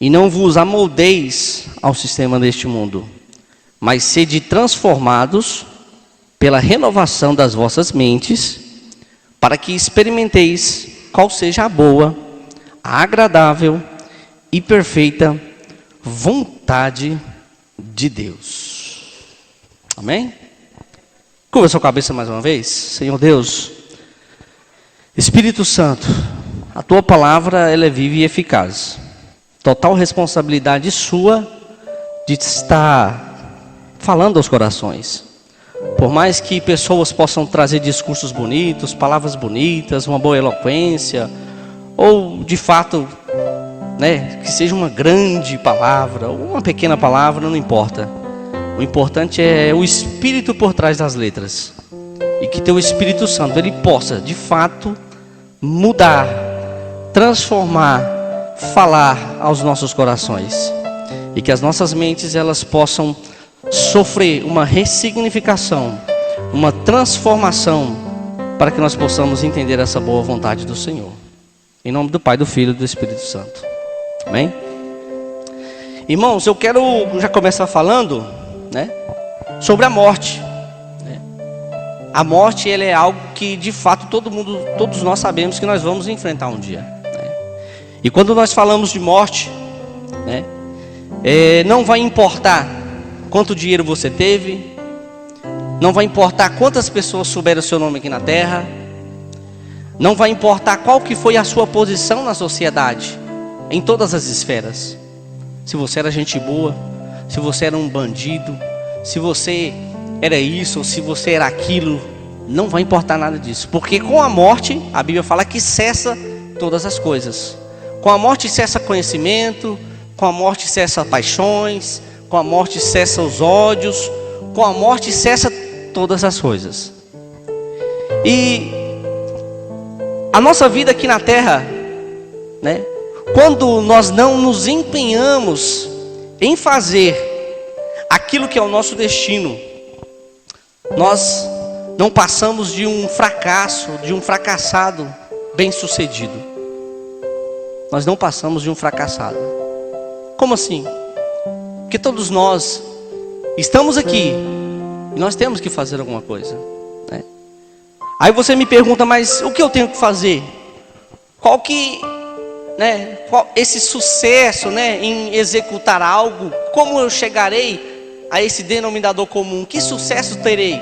E não vos amoldeis ao sistema deste mundo, mas sede transformados pela renovação das vossas mentes, para que experimenteis qual seja a boa, a agradável e perfeita vontade de Deus. Amém? Curva sua cabeça mais uma vez. Senhor Deus, Espírito Santo, a tua palavra ela é viva e eficaz. Total responsabilidade sua de estar falando aos corações. Por mais que pessoas possam trazer discursos bonitos, palavras bonitas, uma boa eloquência, ou de fato, que seja uma grande palavra, ou uma pequena palavra, não importa. O importante é o Espírito por trás das letras. E que teu Espírito Santo, ele possa, de fato, mudar, transformar, falar aos nossos corações. E que as nossas mentes, elas possam sofrer uma ressignificação, uma transformação, para que nós possamos entender essa boa vontade do Senhor. Em nome do Pai, do Filho e do Espírito Santo. Amém? Irmãos, eu quero já começar falando, sobre a morte. A morte, ela é algo que de fato todos nós sabemos que nós vamos enfrentar um dia. E quando nós falamos de morte, não vai importar quanto dinheiro você teve, não vai importar quantas pessoas souberam o seu nome aqui na terra, não vai importar qual que foi a sua posição na sociedade, em todas as esferas. Se você era gente boa, se você era um bandido, se você era isso, ou se você era aquilo, não vai importar nada disso. Porque com a morte, a Bíblia fala que cessa todas as coisas. Com a morte cessa conhecimento, com a morte cessa paixões, com a morte cessa os ódios, com a morte cessa todas as coisas. E a nossa vida aqui na terra, quando nós não nos empenhamos em fazer aquilo que é o nosso destino, nós não passamos de um fracasso, de um fracassado bem-sucedido. Nós não passamos de um fracassado. Como assim? Porque todos nós estamos aqui e nós temos que fazer alguma coisa. Aí você me pergunta, mas o que eu tenho que fazer? Qual esse sucesso, em executar algo? Como eu chegarei a esse denominador comum? Que sucesso terei?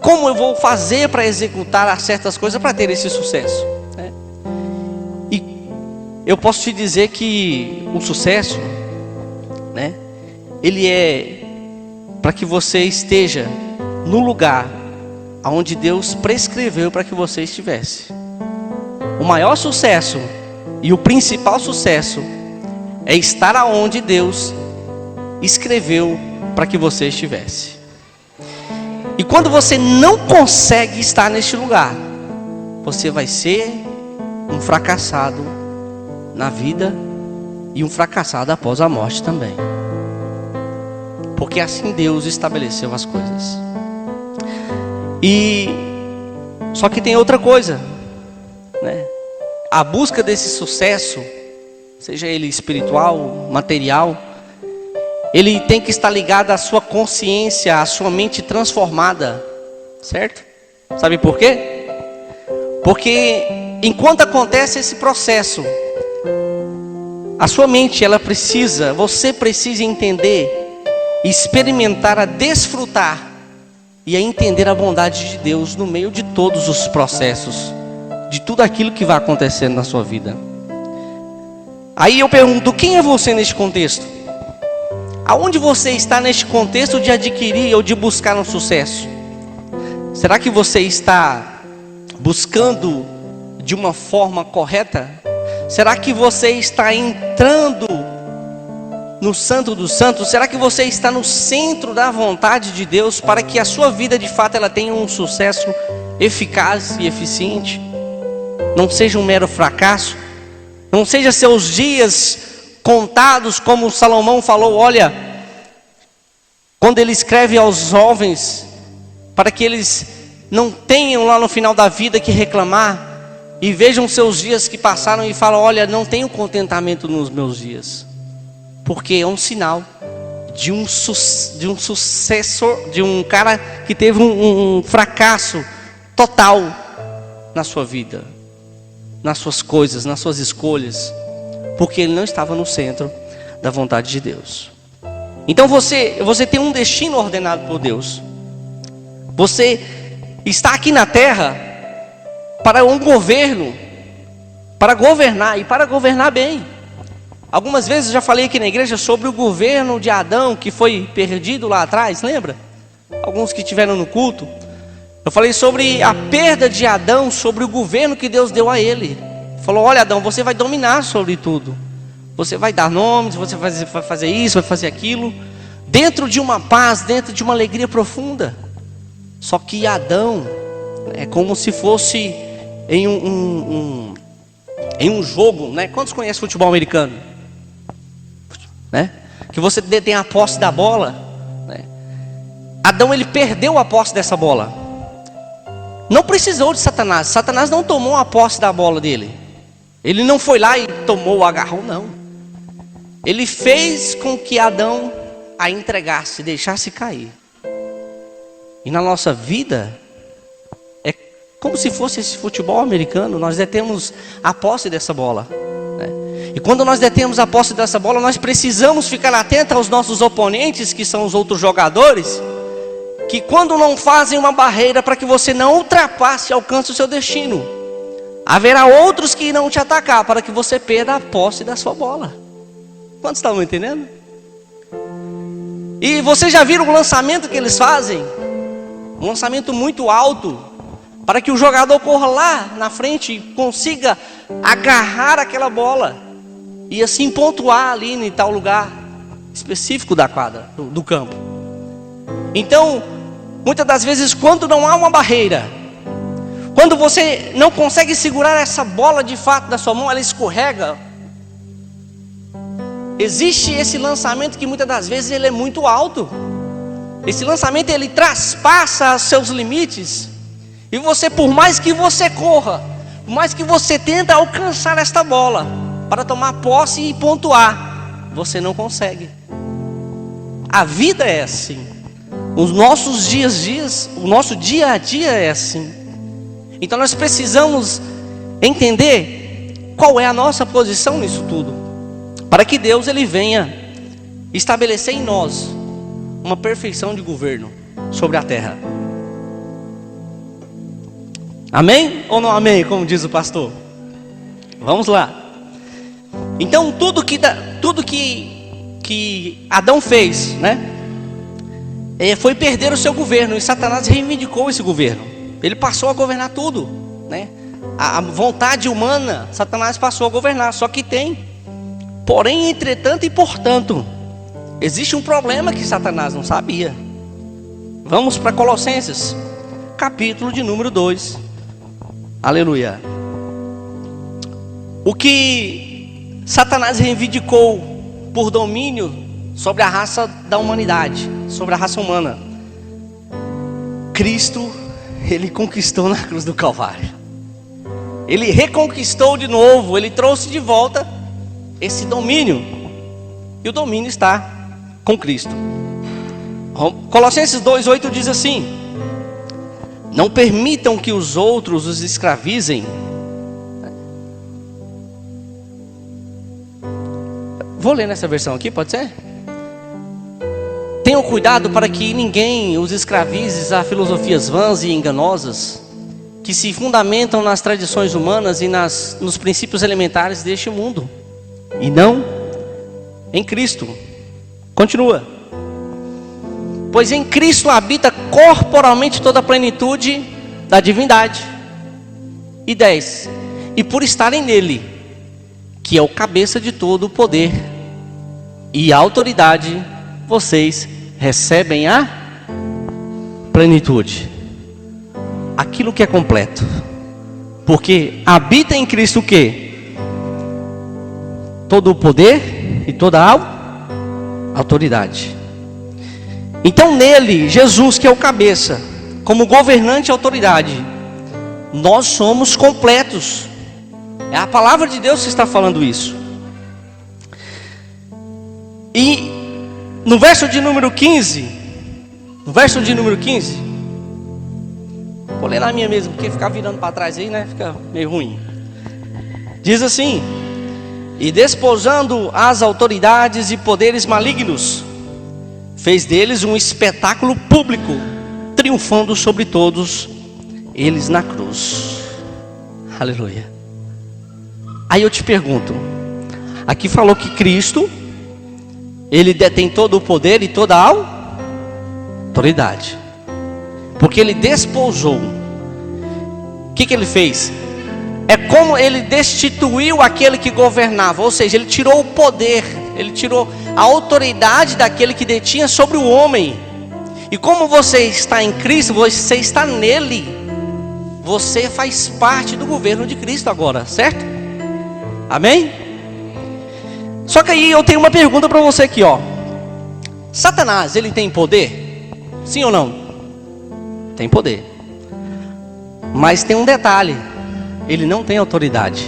Como eu vou fazer para executar certas coisas para ter esse sucesso? E eu posso te dizer que o sucesso, ele é para que você esteja no lugar aonde Deus prescreveu para que você estivesse. O maior sucesso e o principal sucesso é estar aonde Deus escreveu para que você estivesse. E quando você não consegue estar neste lugar, você vai ser um fracassado na vida e um fracassado após a morte também. Porque assim Deus estabeleceu as coisas. E só que tem outra coisa, A busca desse sucesso, seja ele espiritual, material, ele tem que estar ligado à sua consciência, à sua mente transformada, certo? Sabe por quê? Porque enquanto acontece esse processo, a sua mente, você precisa entender, experimentar, a desfrutar e a entender a bondade de Deus no meio de todos os processos, de tudo aquilo que vai acontecendo na sua vida. Aí eu pergunto, quem é você neste contexto? Aonde você está neste contexto de adquirir ou de buscar um sucesso? Será que você está buscando de uma forma correta? Será que você está entrando no Santo dos Santos? Será que você está no centro da vontade de Deus para que a sua vida de fato ela tenha um sucesso eficaz e eficiente? Não seja um mero fracasso, não seja seus dias contados, como Salomão falou, olha, quando ele escreve aos jovens, para que eles não tenham lá no final da vida que reclamar, e vejam seus dias que passaram e falam, olha, não tenho contentamento nos meus dias. porque é um sinal de um sucessor, de um cara que teve um fracasso total na sua vida, nas suas coisas, nas suas escolhas, porque ele não estava no centro da vontade de Deus. Então você tem um destino ordenado por Deus. Você está aqui na terra para um governo, para governar e para governar bem. Algumas vezes eu já falei aqui na igreja sobre o governo de Adão que foi perdido lá atrás, lembra? Alguns que estiveram no culto. Eu falei sobre a perda de Adão, sobre o governo que Deus deu a ele. Falou: olha, Adão, você vai dominar sobre tudo. Você vai dar nomes, você vai fazer isso, vai fazer aquilo, dentro de uma paz, dentro de uma alegria profunda. Só que Adão é como se fosse em um jogo, né? Quantos conhecem futebol americano? Né? Que você detém a posse da bola, né? Adão, ele perdeu a posse dessa bola. Não precisou de Satanás. Satanás não tomou a posse da bola dele. Ele não foi lá e tomou, agarrou, não. Ele fez com que Adão a entregasse, deixasse cair. E na nossa vida é como se fosse esse futebol americano. Nós detemos a posse dessa bola, né? E quando nós detemos a posse dessa bola, nós precisamos ficar atentos aos nossos oponentes, que são os outros jogadores, que quando não fazem uma barreira para que você não ultrapasse e alcance o seu destino, haverá outros que irão te atacar para que você perda a posse da sua bola. Quantos estão entendendo? E vocês já viram o lançamento que eles fazem? Um lançamento muito alto, para que o jogador corra lá na frente e consiga agarrar aquela bola e assim pontuar ali em tal lugar específico da quadra, do campo. Então, muitas das vezes, quando não há uma barreira, quando você não consegue segurar essa bola de fato da sua mão, ela escorrega. Existe esse lançamento que muitas das vezes ele é muito alto. Esse lançamento ele traspassa os seus limites. E você, por mais que você corra, por mais que você tenta alcançar esta bola para tomar posse e pontuar, você não consegue. A vida é assim. Os nossos dias, o nosso dia a dia é assim. Então nós precisamos entender qual é a nossa posição nisso tudo, para que Deus ele venha estabelecer em nós uma perfeição de governo sobre a terra. Amém ou não amém, como diz o pastor? Vamos lá. Então tudo que Adão fez, né, foi perder o seu governo, e Satanás reivindicou esse governo. Ele passou a governar tudo, né? A vontade humana, Satanás passou a governar. Só que porém, entretanto e portanto, existe um problema que Satanás não sabia. Vamos para Colossenses, capítulo de número 2. Aleluia. O que Satanás reivindicou por domínio sobre a raça da humanidade, sobre a raça humana, Cristo, ele conquistou na cruz do Calvário. Ele reconquistou de novo, ele trouxe de volta esse domínio. E o domínio está com Cristo. Colossenses 2:8 diz assim: não permitam que os outros os escravizem. Vou ler nessa versão aqui, pode ser? Tenham cuidado para que ninguém os escravize a filosofias vãs e enganosas, que se fundamentam nas tradições humanas e nos princípios elementares deste mundo, e não em Cristo. Continua. Pois em Cristo habita corporalmente toda a plenitude da divindade. E 10. E por estarem nele, que é o cabeça de todo o poder e autoridade, vocês recebem a plenitude, aquilo que é completo, porque habita em Cristo o quê? Todo o poder e toda a autoridade. Então nele, Jesus, que é o cabeça, como governante e autoridade, nós somos completos. É a palavra de Deus que está falando isso. No verso de número 15, vou ler na minha mesmo, porque ficar virando para trás aí, né, fica meio ruim. Diz assim: e desposando as autoridades e poderes malignos, fez deles um espetáculo público, triunfando sobre todos eles na cruz. Aleluia. Aí eu te pergunto, aqui falou que Cristo, Ele detém todo o poder e toda a autoridade, porque Ele desposou. O que Ele fez? É como Ele destituiu aquele que governava, ou seja, Ele tirou o poder, Ele tirou a autoridade daquele que detinha sobre o homem. E como você está em Cristo, você está nele, você faz parte do governo de Cristo agora, certo? Amém? Só que aí eu tenho uma pergunta para você aqui, ó. Satanás, ele tem poder? Sim ou não? Tem poder. Mas tem um detalhe: ele não tem autoridade.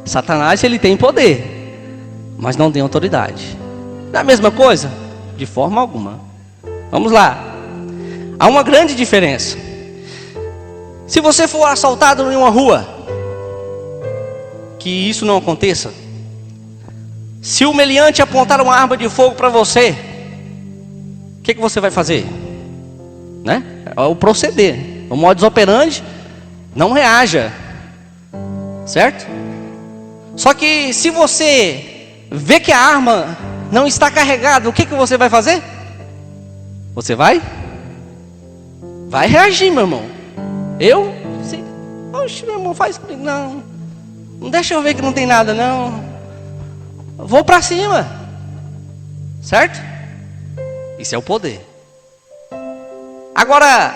Satanás, ele tem poder, mas não tem autoridade. Não é a mesma coisa? De forma alguma. Vamos lá. Há uma grande diferença. Se você for assaltado em uma rua, que isso não aconteça. Se o meliante apontar uma arma de fogo para você, o que você vai fazer? Né? É o proceder, o modus operandi. Não reaja, certo? Só que se você vê que a arma não está carregada, o que você vai fazer? Você vai reagir, meu irmão. Oxe, meu irmão, não deixa eu ver que não tem nada, não. Vou para cima, certo? Isso é o poder. Agora,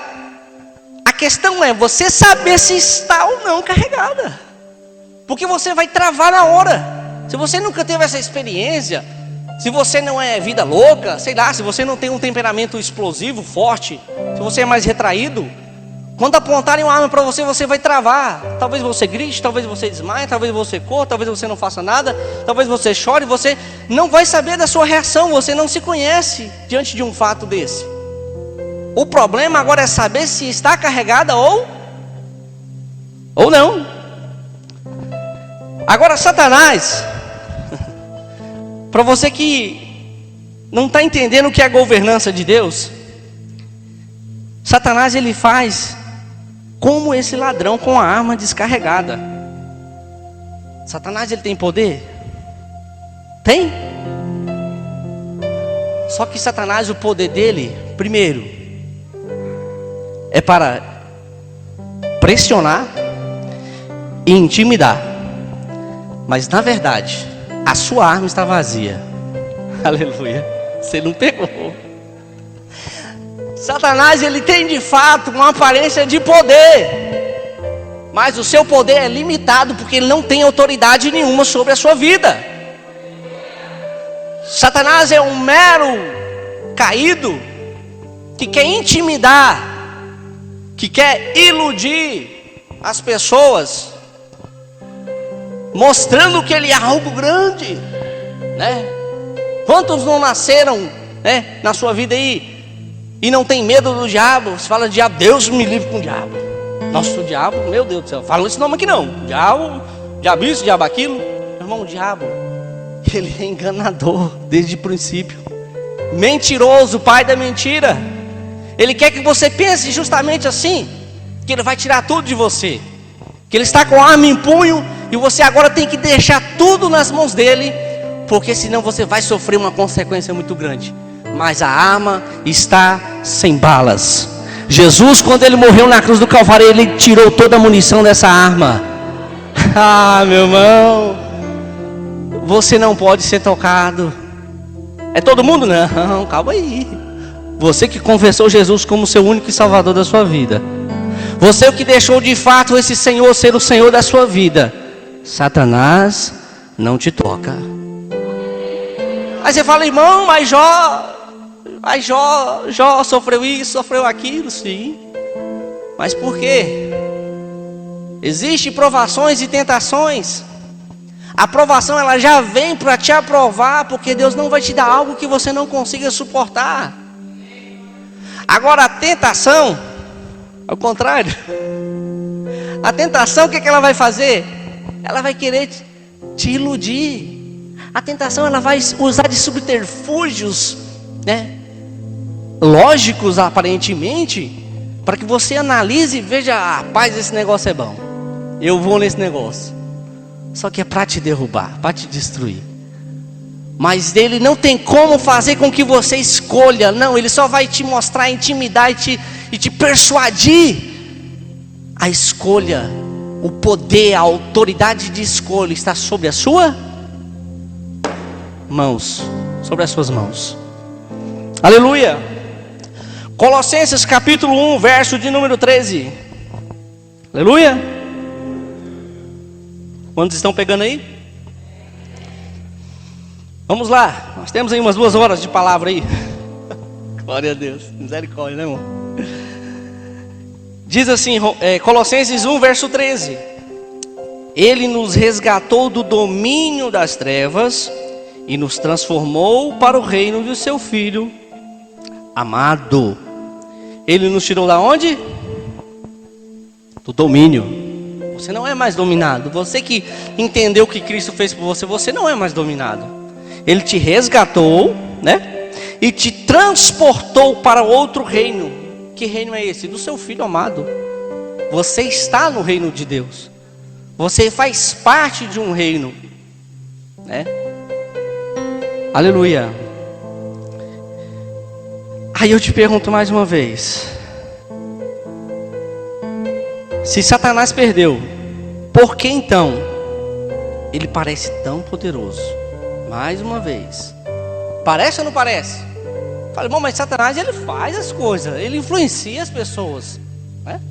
a questão é você saber se está ou não carregada, porque você vai travar na hora. Se você nunca teve essa experiência, se você não é vida louca, sei lá, se você não tem um temperamento explosivo, forte, se você é mais retraído, quando apontarem uma arma para você, você vai travar. Talvez você grite, talvez você desmaie, talvez você corra, talvez você não faça nada, talvez você chore, você não vai saber da sua reação, você não se conhece diante de um fato desse. O problema agora é saber se está carregada ou não. Agora Satanás, para você que não está entendendo o que é a governança de Deus, Satanás ele faz como esse ladrão com a arma descarregada. Satanás ele tem poder? Tem. Só que Satanás, o poder dele, primeiro, é para pressionar e intimidar. Mas na verdade, a sua arma está vazia. Aleluia. Você não pegou. Satanás ele tem de fato uma aparência de poder, mas o seu poder é limitado porque ele não tem autoridade nenhuma sobre a sua vida. Satanás é um mero caído que quer intimidar, que quer iludir as pessoas, mostrando que ele é algo grande, né? Quantos não nasceram, né, na sua vida aí e não tem medo do diabo? Você fala diabo, Deus me livre com o diabo. Nossa, o diabo, meu Deus do céu, fala esse nome aqui não. Diabo, diabo isso, diabo aquilo. Meu irmão, o diabo, ele é enganador desde o princípio, mentiroso, pai da mentira. Ele quer que você pense justamente assim, que ele vai tirar tudo de você, que ele está com a arma em punho e você agora tem que deixar tudo nas mãos dele, porque senão você vai sofrer uma consequência muito grande. Mas a arma está sem balas. Jesus, quando ele morreu na cruz do Calvário, ele tirou toda a munição dessa arma. Ah, meu irmão, você não pode ser tocado. É todo mundo? Não, calma aí. Você que confessou Jesus como seu único e salvador da sua vida, você que deixou de fato esse Senhor ser o Senhor da sua vida, Satanás não te toca. Aí você fala, irmão, mas Jó sofreu isso, sofreu aquilo, sim. Mas por quê? Existem provações e tentações. A aprovação ela já vem para te aprovar, porque Deus não vai te dar algo que você não consiga suportar. Agora a tentação, ao contrário, a tentação o que ela vai fazer? Ela vai querer te iludir. A tentação ela vai usar de subterfúgios, né? Lógicos aparentemente, para que você analise e veja, rapaz, esse negócio é bom, eu vou nesse negócio. Só que é para te derrubar, para te destruir. Mas ele não tem como fazer com que você escolha. Não, ele só vai te mostrar, intimidar e te persuadir. A escolha, o poder, a autoridade de escolha está sobre a sua mãos, sobre as suas mãos. Aleluia. Colossenses capítulo 1, verso de número 13. Aleluia. Quantos estão pegando aí? Vamos lá, nós temos aí umas 2 horas de palavra aí. Glória a Deus, misericórdia, né, irmão? Diz assim, Colossenses 1, verso 13. Ele nos resgatou do domínio das trevas e nos transformou para o reino do seu Filho amado. Ele nos tirou da onde? Do domínio. Você não é mais dominado. Você que entendeu o que Cristo fez por você, você não é mais dominado. Ele te resgatou, né? E te transportou para outro reino. Que reino é esse? Do seu Filho amado. Você está no reino de Deus. Você faz parte de um reino, né? Aleluia. Aí eu te pergunto mais uma vez: se Satanás perdeu, por que então ele parece tão poderoso? Mais uma vez, parece ou não parece? Fala, bom, mas Satanás ele faz as coisas, ele influencia as pessoas, né?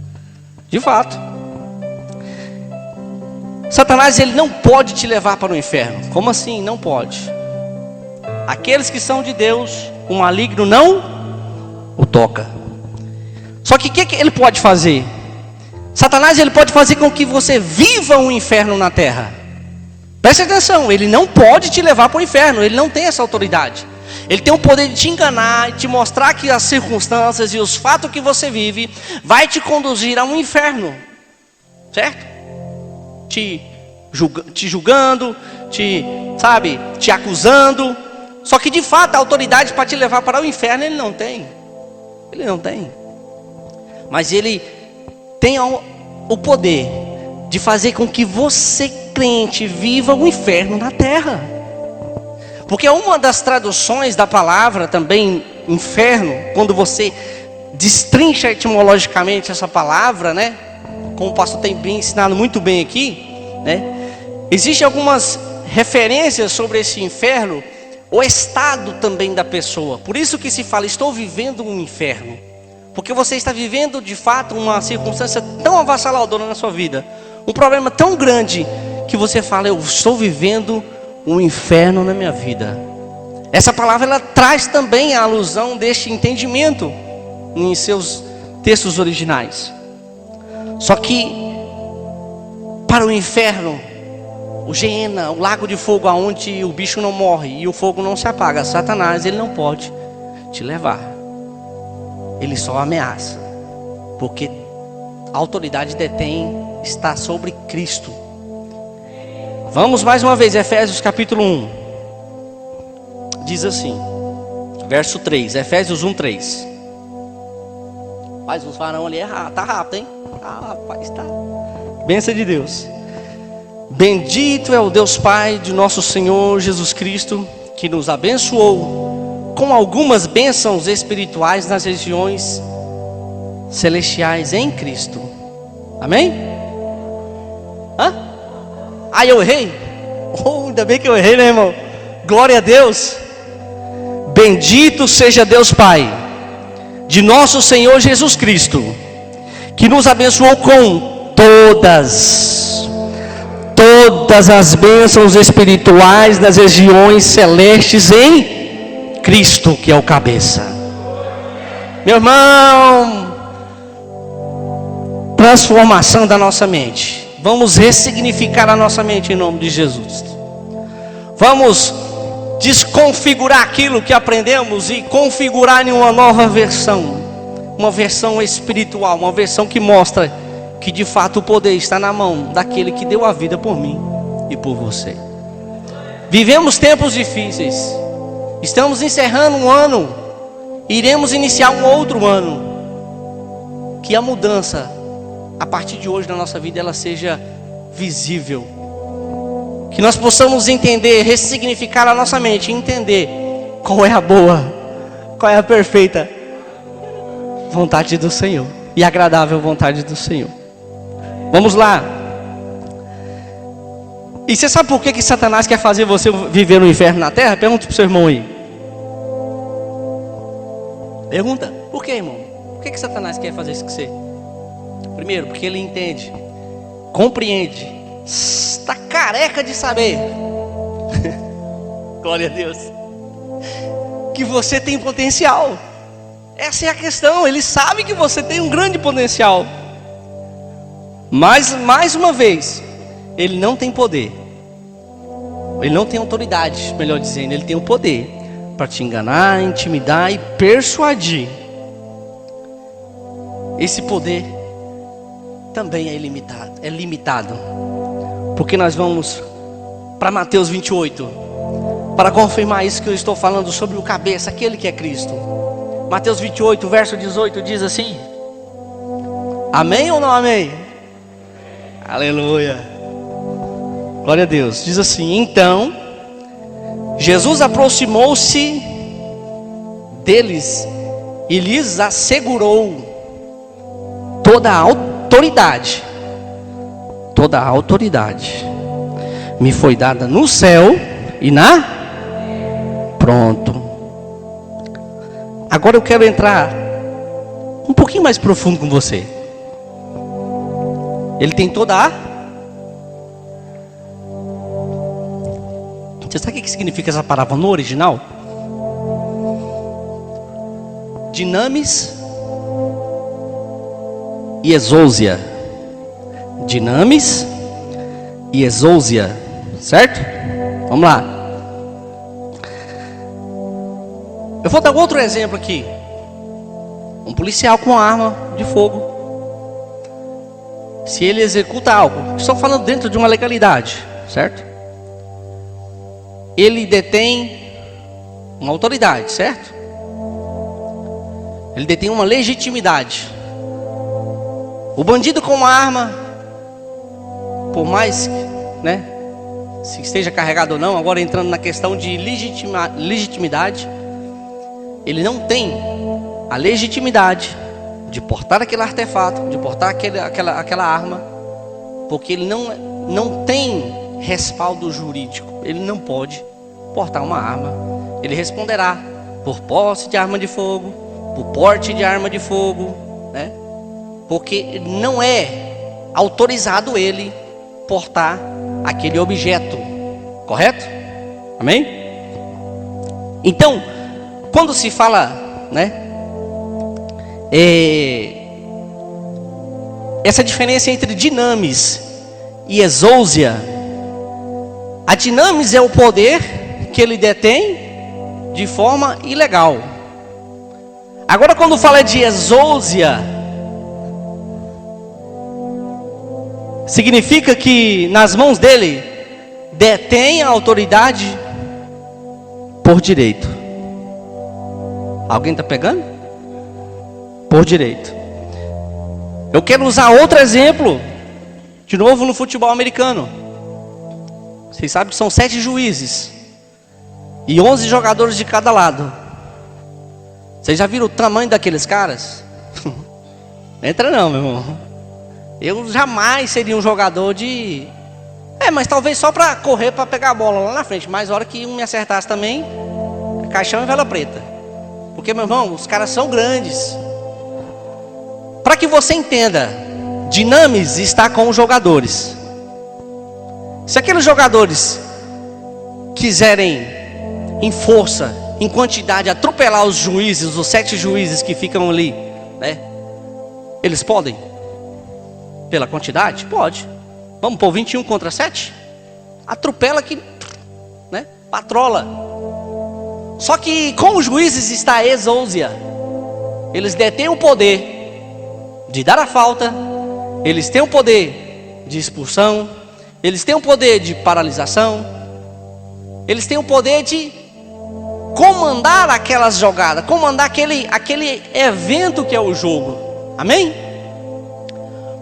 De fato, Satanás ele não pode te levar para o inferno. Como assim? Não pode. Aqueles que são de Deus, o maligno não o toca. Só que o que ele pode fazer? Satanás ele pode fazer com que você viva um inferno na terra. Preste atenção, ele não pode te levar para o inferno, ele não tem essa autoridade. Ele tem o poder de te enganar e te mostrar que as circunstâncias e os fatos que você vive vai te conduzir a um inferno, certo? Te julgando, te acusando. Só que de fato a autoridade para te levar para o inferno ele não tem. Ele não tem. Mas ele tem o poder de fazer com que você, crente, viva o inferno na terra. Porque uma das traduções da palavra também, inferno, quando você destrincha etimologicamente essa palavra, né? Como o pastor tem bem ensinado muito bem aqui, né? Existem algumas referências sobre esse inferno, o estado também da pessoa. Por isso que se fala, estou vivendo um inferno. Porque você está vivendo de fato uma circunstância tão avassaladora na sua vida, um problema tão grande, que você fala, eu estou vivendo um inferno na minha vida. Essa palavra ela traz também a alusão deste entendimento em seus textos originais. Só que para o inferno, o Geena, o lago de fogo, aonde o bicho não morre e o fogo não se apaga, Satanás ele não pode te levar. Ele só ameaça, porque a autoridade está sobre Cristo. Vamos mais uma vez, Efésios capítulo 1. Diz assim, verso 3, Efésios 1, 3. Faz uns varão ali, tá rápido, hein? Rapaz, tá. Bênção de Deus. Bendito é o Deus Pai de nosso Senhor Jesus Cristo, que nos abençoou com algumas bênçãos espirituais nas regiões celestiais em Cristo. Amém? Eu errei? Ainda bem que eu errei, né, irmão? Glória a Deus. Bendito seja Deus Pai de nosso Senhor Jesus Cristo, que nos abençoou com todas as bênçãos espirituais nas regiões celestes em Cristo, que é o cabeça. Meu irmão, transformação da nossa mente. Vamos ressignificar a nossa mente em nome de Jesus. Vamos desconfigurar aquilo que aprendemos e configurar em uma nova versão. Uma versão espiritual, uma versão que mostra que de fato o poder está na mão daquele que deu a vida por mim e por você. Vivemos tempos difíceis. Estamos encerrando um ano. Iremos iniciar um outro ano. Que a mudança, a partir de hoje na nossa vida, ela seja visível. Que nós possamos entender, ressignificar a nossa mente, entender qual é a boa, qual é a perfeita vontade do Senhor e agradável vontade do Senhor. Vamos lá. E você sabe por que Satanás quer fazer você viver no inferno na terra? Pergunta para o seu irmão aí. Pergunta, por que, irmão? Por que Satanás quer fazer isso com você? Primeiro, porque ele entende, compreende, está careca de saber glória a Deus, que você tem potencial. Essa é a questão. Ele sabe que você tem um grande potencial, mas mais uma vez, ele não tem poder, ele não tem autoridade, melhor dizendo. Ele tem o poder para te enganar, intimidar e persuadir. Esse poder também é limitado, porque nós vamos para Mateus 28, para confirmar isso que eu estou falando sobre o cabeça, aquele que é Cristo. Mateus 28, verso 18 diz assim: amém ou não amém? Aleluia, glória a Deus. Diz assim: então Jesus aproximou-se deles e lhes assegurou: toda a autoridade me foi dada no céu e na... Pronto. Agora eu quero entrar um pouquinho mais profundo com você. Ele tem toda a... Você sabe o que significa essa palavra no original? Dinamis e exousia. Dinamis e exousia, certo? Vamos lá. Eu vou dar outro exemplo aqui. Um policial com uma arma de fogo, se ele executa algo, estou falando dentro de uma legalidade, certo? Ele detém uma autoridade, certo? Ele detém uma legitimidade. O bandido com uma arma, por mais, né, se esteja carregado ou não, agora entrando na questão de legitimidade, ele não tem a legitimidade de portar aquele artefato, de portar aquela arma, porque ele não tem respaldo jurídico. Ele não pode portar uma arma. Ele responderá por posse de arma de fogo, por porte de arma de fogo, né? Porque não é autorizado ele portar aquele objeto, correto? Amém? Então, quando se fala, né, essa diferença entre dinamis e exousia, a dinamis é o poder que ele detém de forma ilegal. Agora, quando fala de exousia, significa que nas mãos dele detém a autoridade por direito. Alguém está pegando? Por direito. Eu quero usar outro exemplo, de novo no futebol americano. Vocês sabem que são 7 juízes e 11 jogadores de cada lado. Vocês já viram o tamanho daqueles caras? Entra não, meu irmão. Eu jamais seria um jogador de... mas talvez só para correr, para pegar a bola lá na frente. Mas a hora que um me acertasse também, caixão e vela preta. Porque, meu irmão, os caras são grandes. Para que você entenda, dinamis está com os jogadores. Se aqueles jogadores quiserem, em força, em quantidade, atropelar os juízes, os 7 juízes que ficam ali, né? Eles podem? Pela quantidade? Pode. Vamos pôr 21 contra 7? Atropela que, né? patrola. Só que com os juízes está a exousia. Eles detêm o poder de dar a falta, eles têm o poder de expulsão, eles têm o poder de paralisação, eles têm o poder de comandar aquelas jogadas, comandar aquele evento que é o jogo. Amém?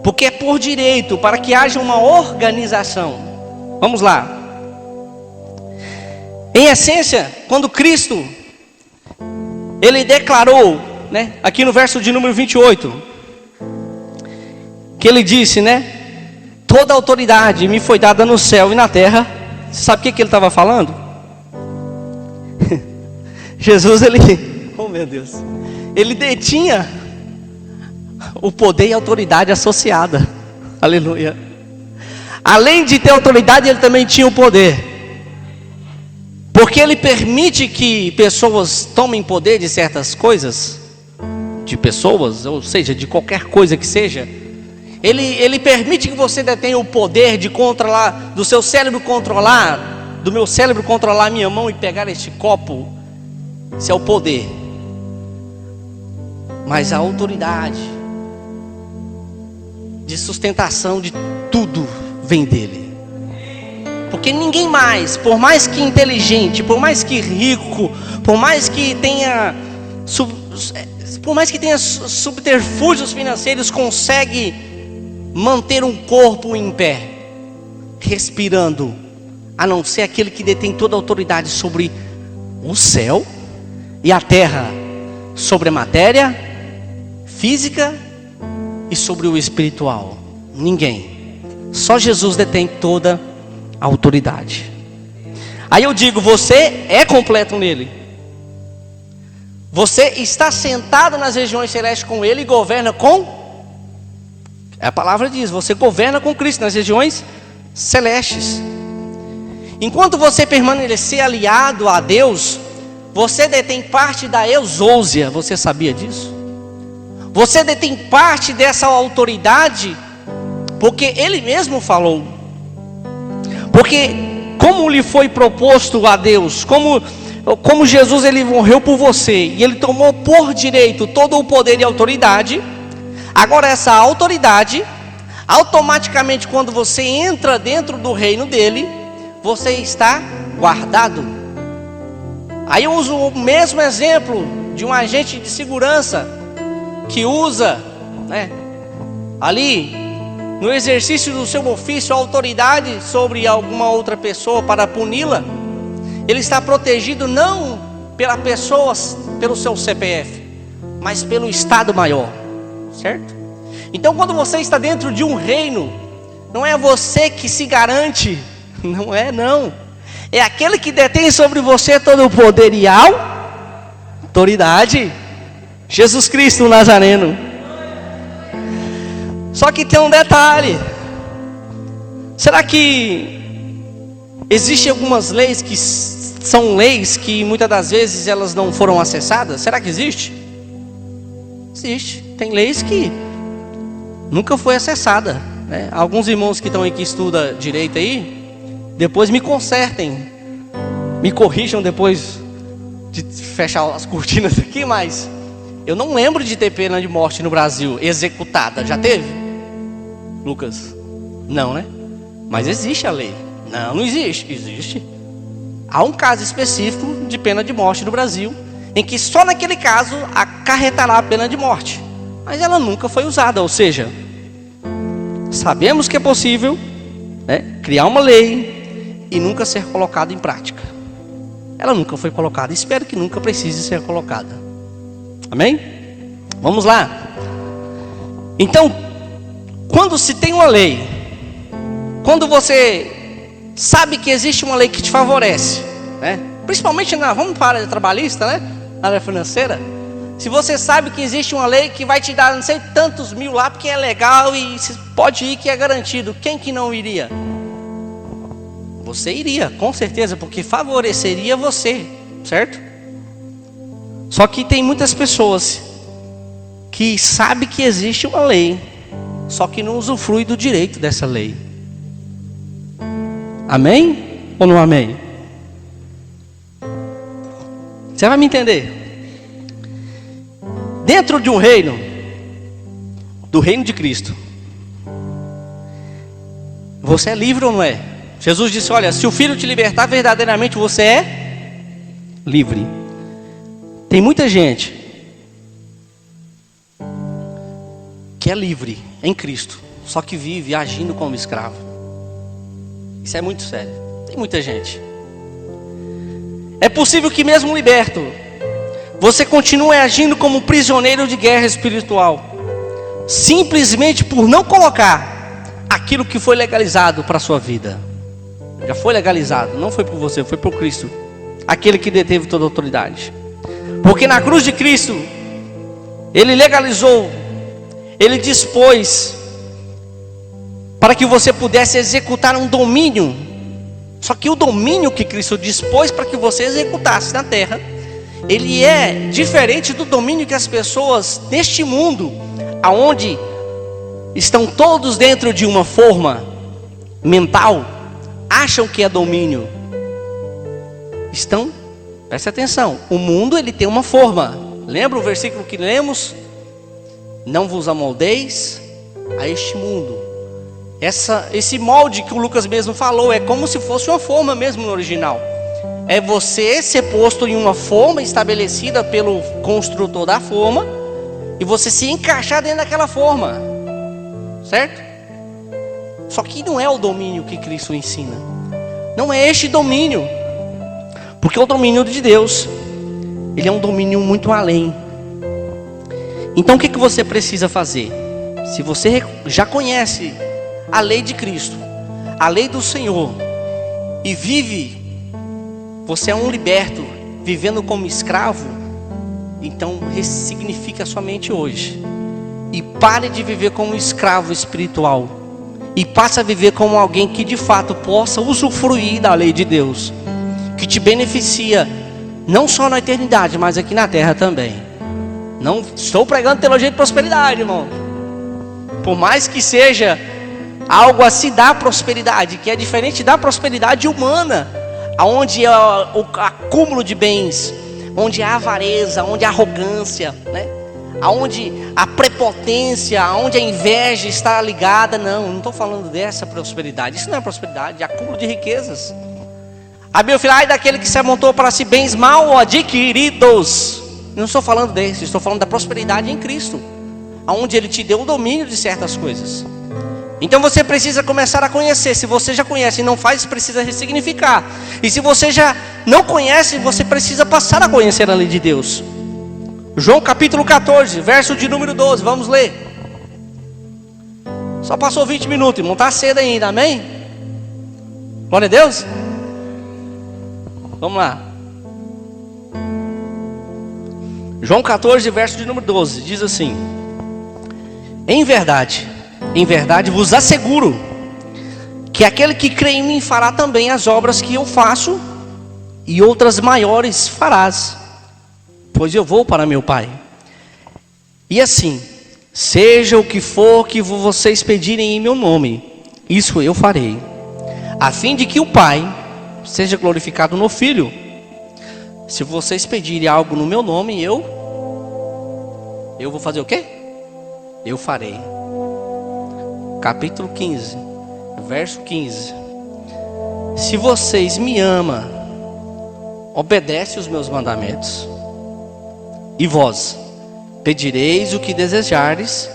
Porque é por direito, para que haja uma organização. Vamos lá. Em essência, quando Cristo, Ele declarou, né, aqui no verso de número 28, que Ele disse, né, toda autoridade me foi dada no céu e na terra. Você sabe o que Ele estava falando? Jesus, oh meu Deus, Ele detinha o poder e a autoridade associada. Aleluia. Além de ter autoridade, Ele também tinha o poder. Porque Ele permite que pessoas tomem poder de certas coisas, de pessoas, ou seja, de qualquer coisa que seja. Ele permite que você detenha o poder de controlar, do seu cérebro controlar, do meu cérebro controlar a minha mão e pegar este copo. Isso é o poder. Mas a autoridade de sustentação de tudo vem dele. Porque ninguém mais, por mais que inteligente, por mais que rico, por mais que tenha subterfúgios financeiros, consegue manter um corpo em pé, respirando, a não ser aquele que detém toda a autoridade sobre o céu e a terra, sobre a matéria física e sobre o espiritual. Ninguém. Só Jesus detém toda a autoridade. Aí eu digo, você é completo nele. Você está sentado nas regiões celestes com ele e governa com... A palavra diz, você governa com Cristo nas regiões celestes. Enquanto você permanecer aliado a Deus, você detém parte da exousia. Você sabia disso? Você detém parte dessa autoridade, porque Ele mesmo falou. Porque como lhe foi proposto a Deus, como Jesus, Ele morreu por você, e Ele tomou por direito todo o poder e autoridade. Agora essa autoridade, automaticamente quando você entra dentro do reino dele, você está guardado. Aí eu uso o mesmo exemplo de um agente de segurança que usa, né, ali no exercício do seu ofício, a autoridade sobre alguma outra pessoa para puni-la. Ele está protegido não pela pessoa, pelo seu CPF, mas pelo Estado maior, certo? Então quando você está dentro de um reino, não é você que se garante, não é não. É aquele que detém sobre você todo o poder e a autoridade, Jesus Cristo o Nazareno. Só que tem um detalhe. Será que existem algumas leis que são leis que muitas das vezes elas não foram acessadas? Será que existe? Existe. Tem leis que nunca foi acessada, né? Alguns irmãos que estão aí que estudam direito aí, depois me consertem, me corrijam depois de fechar as cortinas aqui, mas eu não lembro de ter pena de morte no Brasil executada. Já teve? Lucas? Não, né? Mas existe a lei. Não, não existe. Existe. Há um caso específico de pena de morte no Brasil, em que só naquele caso acarretará a pena de morte, mas ela nunca foi usada. Ou seja, sabemos que é possível, né, criar uma lei e nunca ser colocada em prática. Ela nunca foi colocada. Espero que nunca precise ser colocada. Amém? Vamos lá. Então, quando se tem uma lei, quando você sabe que existe uma lei que te favorece, né? Principalmente vamos para a área trabalhista, né? Na área financeira. Se você sabe que existe uma lei que vai te dar não sei tantos mil lá, porque é legal e você pode ir que é garantido, quem que não iria? Você iria, com certeza, porque favoreceria você, certo? Só que tem muitas pessoas que sabem que existe uma lei, só que não usufrui do direito dessa lei. Amém ou não amém? Você vai me entender. Dentro de um reino, do reino de Cristo, você é livre ou não é? Jesus disse, olha, se o Filho te libertar, verdadeiramente você é livre. Tem muita gente que é livre em Cristo, só que vive agindo como escravo. Isso é muito sério. Tem muita gente. É possível que mesmo liberto, você continue agindo como prisioneiro de guerra espiritual, simplesmente por não colocar aquilo que foi legalizado para a sua vida. Já foi legalizado, não foi por você, foi por Cristo, aquele que deteve toda a autoridade. Porque na cruz de Cristo, Ele legalizou, Ele dispôs para que você pudesse executar um domínio. Só que o domínio que Cristo dispôs para que você executasse na terra, ele é diferente do domínio que as pessoas neste mundo, aonde estão todos dentro de uma forma mental, acham que é domínio. Preste atenção, o mundo ele tem uma forma. Lembra o versículo que lemos? Não vos amoldeis a este mundo. Esse molde que o Lucas mesmo falou, é como se fosse uma forma mesmo no original. É você ser posto em uma forma estabelecida pelo construtor da forma, e você se encaixar dentro daquela forma, certo? Só que não é o domínio que Cristo ensina. Não é este domínio. Porque o domínio de Deus, ele é um domínio muito além. Então o que você precisa fazer? Se você já conhece a lei de Cristo, a lei do Senhor, e vive, você é um liberto, vivendo como escravo, então ressignifica a sua mente hoje. E pare de viver como escravo espiritual. E passe a viver como alguém que de fato possa usufruir da lei de Deus, que te beneficia, não só na eternidade, mas aqui na terra também. Não estou pregando teologia de prosperidade, irmão. Por mais que seja algo assim da prosperidade, que é diferente da prosperidade humana, onde é o acúmulo de bens, onde há avareza, onde há arrogância, né? Onde a prepotência, onde a inveja está ligada. Não estou falando dessa prosperidade. Isso não é prosperidade, é acúmulo de riquezas. A Bíblia fala, ai daquele que se amontou para si bens mal adquiridos. Não estou falando desse, estou falando da prosperidade em Cristo, onde Ele te deu o domínio de certas coisas. Então você precisa começar a conhecer. Se você já conhece e não faz, precisa ressignificar. E se você já não conhece, você precisa passar a conhecer a lei de Deus. João capítulo 14, verso de número 12, vamos ler. Só passou 20 minutos, irmão, está cedo ainda, amém? Glória a Deus. Vamos lá. João 14, verso de número 12, diz assim: em verdade vos asseguro, que aquele que crê em mim fará também as obras que eu faço, e outras maiores farás, pois eu vou para meu Pai. E assim, seja o que for que vocês pedirem em meu nome, isso eu farei, a fim de que o Pai seja glorificado no Filho. Se vocês pedirem algo no meu nome, eu vou fazer o quê? Eu farei. Capítulo 15, verso 15. Se vocês me amam, obedece os meus mandamentos. E vós pedireis o que desejares,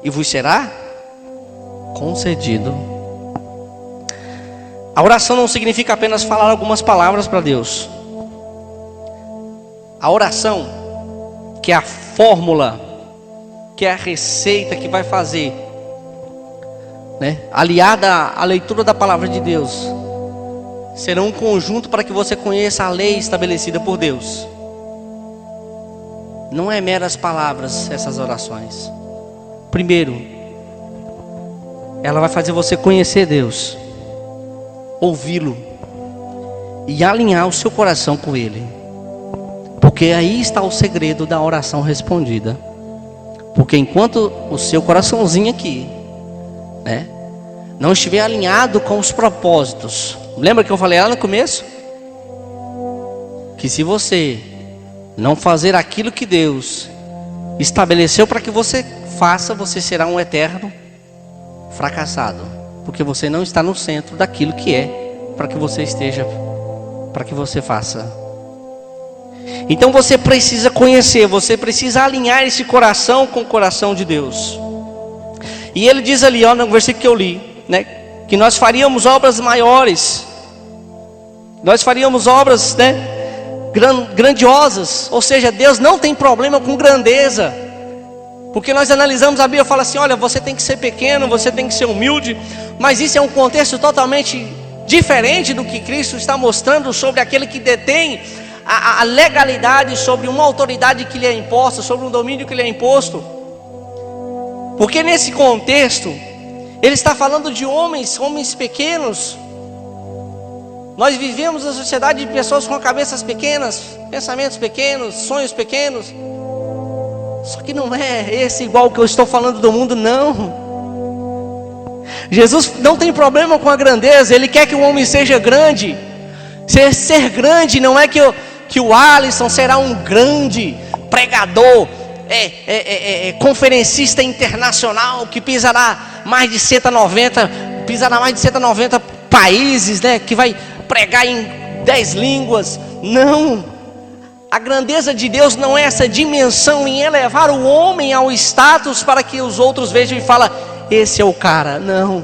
e vos será concedido. A oração não significa apenas falar algumas palavras para Deus. A oração, que é a fórmula, que é a receita que vai fazer, né, aliada à leitura da palavra de Deus, será um conjunto para que você conheça a lei estabelecida por Deus. Não é meras palavras essas orações. Primeiro, ela vai fazer você conhecer Deus, ouvi-lo e alinhar o seu coração com Ele. Porque aí está o segredo da oração respondida. Porque enquanto o seu coraçãozinho aqui, né, não estiver alinhado com os propósitos. Lembra que eu falei lá no começo? Que se você não fazer aquilo que Deus estabeleceu para que você faça, você será um eterno fracassado, porque você não está no centro daquilo que é para que você esteja, para que você faça. Então você precisa conhecer, você precisa alinhar esse coração com o coração de Deus. E ele diz ali, ó, no versículo que eu li, né, que nós faríamos obras maiores, nós faríamos obras, né, grandiosas. Ou seja, Deus não tem problema com grandeza, porque nós analisamos a Bíblia, fala assim, olha, você tem que ser pequeno, você tem que ser humilde, mas isso é um contexto totalmente diferente do que Cristo está mostrando sobre aquele que detém a legalidade, sobre uma autoridade que lhe é imposta, sobre um domínio que lhe é imposto. Porque nesse contexto ele está falando de homens pequenos. Nós vivemos na sociedade de pessoas com cabeças pequenas, pensamentos pequenos, sonhos pequenos. Só que não é esse igual que eu estou falando do mundo, não. Jesus não tem problema com a grandeza, Ele quer que o homem seja grande. Ser grande não é que o Alisson será um grande pregador, conferencista internacional, que pisará mais de 190 países, né, que vai pregar em 10 línguas. Não. A grandeza de Deus não é essa dimensão em elevar o homem ao status para que os outros vejam e falem, esse é o cara. Não.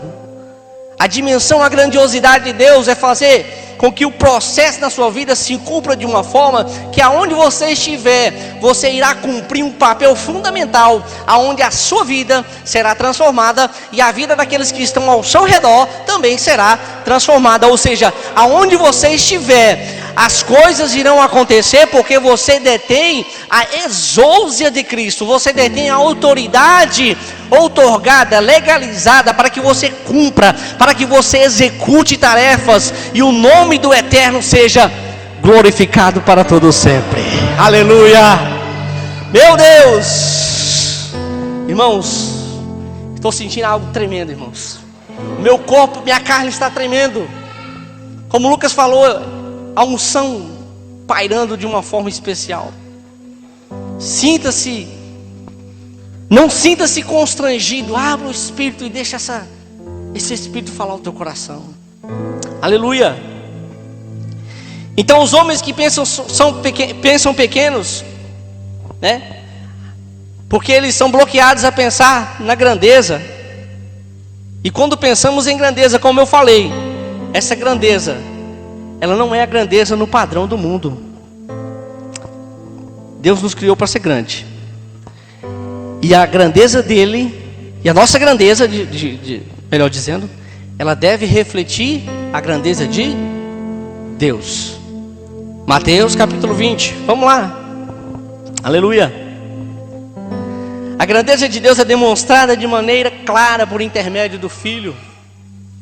A dimensão, a grandiosidade de Deus é fazer com que o processo na sua vida se cumpra de uma forma que aonde você estiver, você irá cumprir um papel fundamental, aonde a sua vida será transformada e a vida daqueles que estão ao seu redor também será transformada. Ou seja, aonde você estiver, as coisas irão acontecer porque você detém a exousia de Cristo, você detém a autoridade outorgada, legalizada, para que você cumpra, para que você execute tarefas e o nome do Eterno seja glorificado para todo sempre. Aleluia! Meu Deus! Irmãos, estou sentindo algo tremendo, irmãos. Meu corpo, minha carne está tremendo. Como o Lucas falou, a unção pairando de uma forma especial. Sinta-se, não sinta-se constrangido. Abra o Espírito e deixa esse Espírito falar ao teu coração. Aleluia. Então os homens que pensam pequenos, né? Porque eles são bloqueados a pensar na grandeza. E quando pensamos em grandeza, como eu falei, essa grandeza, ela não é a grandeza no padrão do mundo. Deus nos criou para ser grande. E a grandeza dele, e a nossa grandeza, melhor dizendo, ela deve refletir a grandeza de Deus. Mateus capítulo 20, vamos lá. Aleluia. A grandeza de Deus é demonstrada de maneira clara por intermédio do Filho.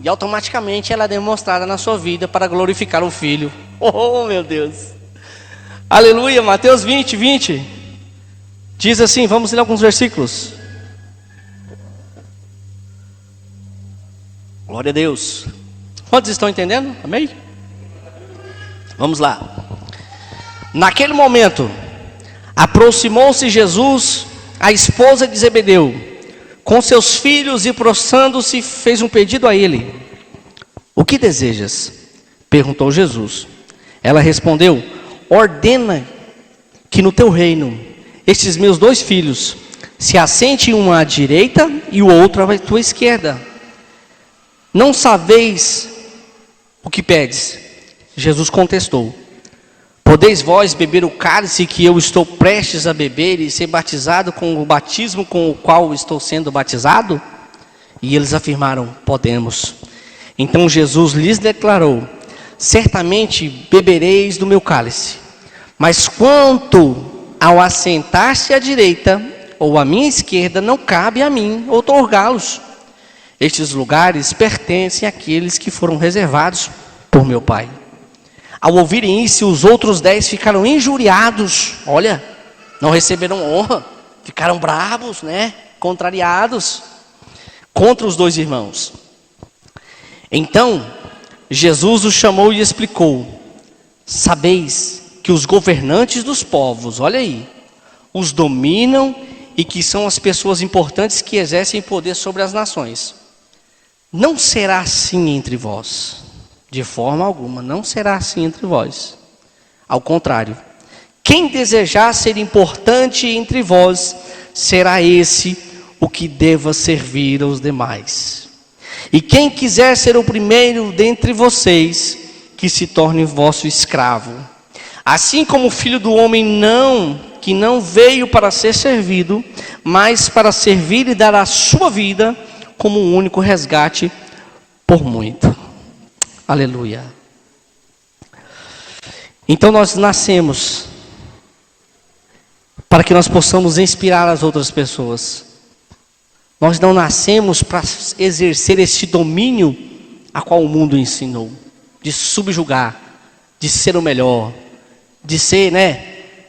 E automaticamente ela é demonstrada na sua vida para glorificar o Filho. Oh, meu Deus. Aleluia. Mateus 20. Diz assim, vamos ler alguns versículos. Glória a Deus. Quantos estão entendendo? Amém? Vamos lá. Naquele momento, aproximou-se Jesus, a esposa de Zebedeu, com seus filhos, e prostrando-se, fez um pedido a ele. O que desejas? Perguntou Jesus. Ela respondeu, ordena que no teu reino estes meus 2 filhos se assentem, um à direita e o outro à tua esquerda. Não sabeis o que pedes? Jesus contestou, podeis vós beber o cálice que eu estou prestes a beber e ser batizado com o batismo com o qual estou sendo batizado? E eles afirmaram, podemos. Então Jesus lhes declarou, certamente bebereis do meu cálice, mas quanto ao assentar-se à direita ou à minha esquerda, não cabe a mim outorgá-los. Estes lugares pertencem àqueles que foram reservados por meu Pai. Ao ouvirem isso, os outros 10 ficaram injuriados. Olha, não receberam honra, ficaram bravos, né? Contrariados contra os 2 irmãos. Então Jesus os chamou e explicou, sabeis que os governantes dos povos, olha aí, os dominam e que são as pessoas importantes que exercem poder sobre as nações. Não será assim entre vós, de forma alguma, não será assim entre vós. Ao contrário, quem desejar ser importante entre vós, será esse o que deva servir aos demais. E quem quiser ser o primeiro dentre vocês, que se torne vosso escravo. Assim como o Filho do Homem que não veio para ser servido, mas para servir e dar a sua vida como um único resgate por muito. Aleluia. Então nós nascemos para que nós possamos inspirar as outras pessoas. Nós não nascemos para exercer esse domínio a qual o mundo ensinou, de subjugar, de ser o melhor, de ser,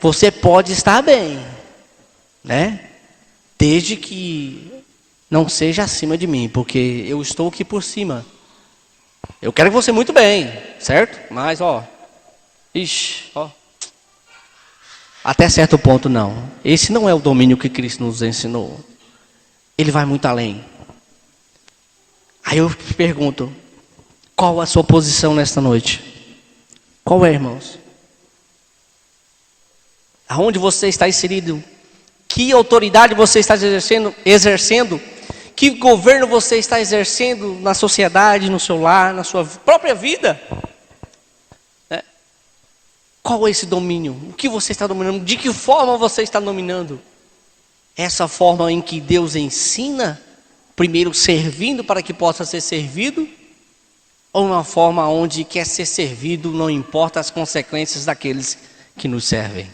você pode estar bem, desde que não seja acima de mim, porque eu estou aqui por cima. Eu quero você muito bem, certo? Mas, até certo ponto não. Esse não é o domínio que Cristo nos ensinou. Ele vai muito além. Aí eu te pergunto, qual a sua posição nesta noite? Qual é, irmãos? Aonde você está inserido? Que autoridade você está exercendo? Que governo você está exercendo na sociedade, no seu lar, na sua própria vida? Qual é esse domínio? O que você está dominando? De que forma você está dominando? Essa forma em que Deus ensina, primeiro servindo para que possa ser servido? Ou uma forma onde quer ser servido, não importa as consequências daqueles que nos servem?